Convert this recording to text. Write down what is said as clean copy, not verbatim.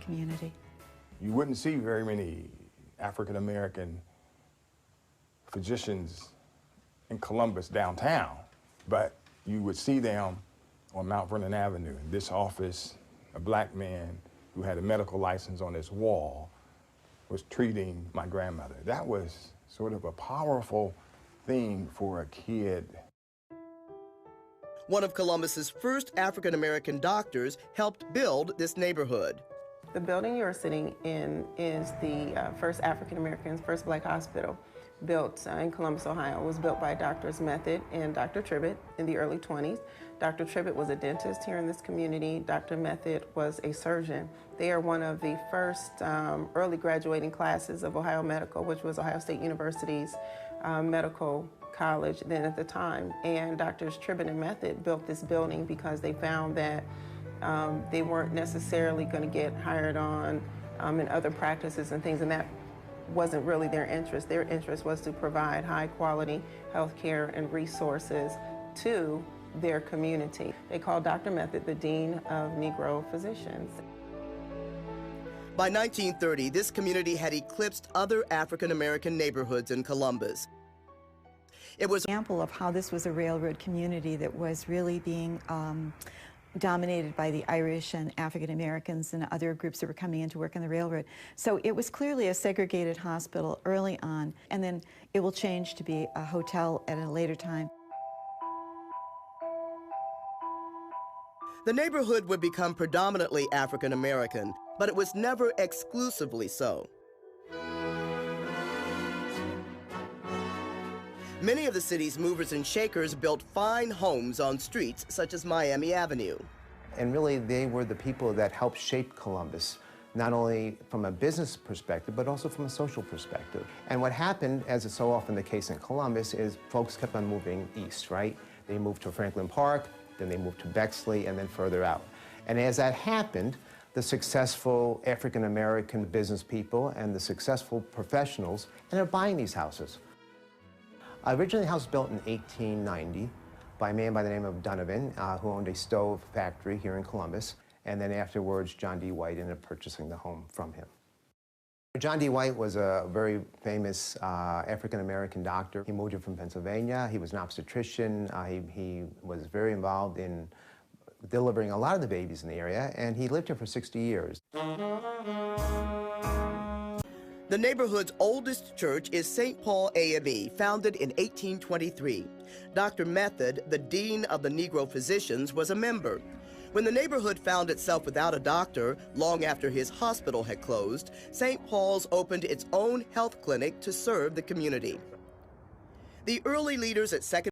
community. You wouldn't see very many African-American physicians in Columbus downtown, but you would see them on Mount Vernon Avenue. In this office, a black man who had a medical license on his wall was treating my grandmother. That was sort of a powerful thing for a kid. One of Columbus's first African-American doctors helped build this neighborhood. The building you're sitting in is the first African-American, first black hospital built in Columbus, Ohio. It was built by Drs. Method and Dr. Tribbett in the early 20s. Dr. Tribbett was a dentist here in this community. Dr. Method was a surgeon. They are one of the first early graduating classes of Ohio Medical, which was Ohio State University's medical college then at the time. And Drs. Tribbett and Method built this building because they found that they weren't necessarily going to get hired on in other practices and things, and that wasn't really their interest. Their interest was to provide high quality health care and resources to their community. They called Dr. Method the Dean of Negro Physicians. By 1930, this community had eclipsed other African-American neighborhoods in Columbus. It was An example of how this was a railroad community that was really being dominated by the Irish and African Americans and other groups that were coming in to work on the railroad. So it was clearly a segregated hospital early on, and then it will change to be a hotel at a later time. The neighborhood would become predominantly African American, but it was never exclusively so. Many of the city's movers and shakers built fine homes on streets such as Miami Avenue. And really, they were the people that helped shape Columbus, not only from a business perspective, but also from a social perspective. And what happened, as is so often the case in Columbus, is folks kept on moving east, right? They moved to Franklin Park, then they moved to Bexley, and then further out. And as that happened, the successful African-American business people and the successful professionals ended up buying these houses. Originally, the house was built in 1890 by a man by the name of Donovan, who owned a stove factory here in Columbus. And then afterwards, John D. White ended up purchasing the home from him. John D. White was a very famous African-American doctor. He moved here from Pennsylvania. He was an obstetrician. He was very involved in delivering a lot of the babies in the area, and he lived here for 60 years. The neighborhood's oldest church is St. Paul AME, founded in 1823. Dr. Method, the dean of the Negro Physicians, was a member. When the neighborhood found itself without a doctor, long after his hospital had closed, St. Paul's opened its own health clinic to serve the community. The early leaders at Second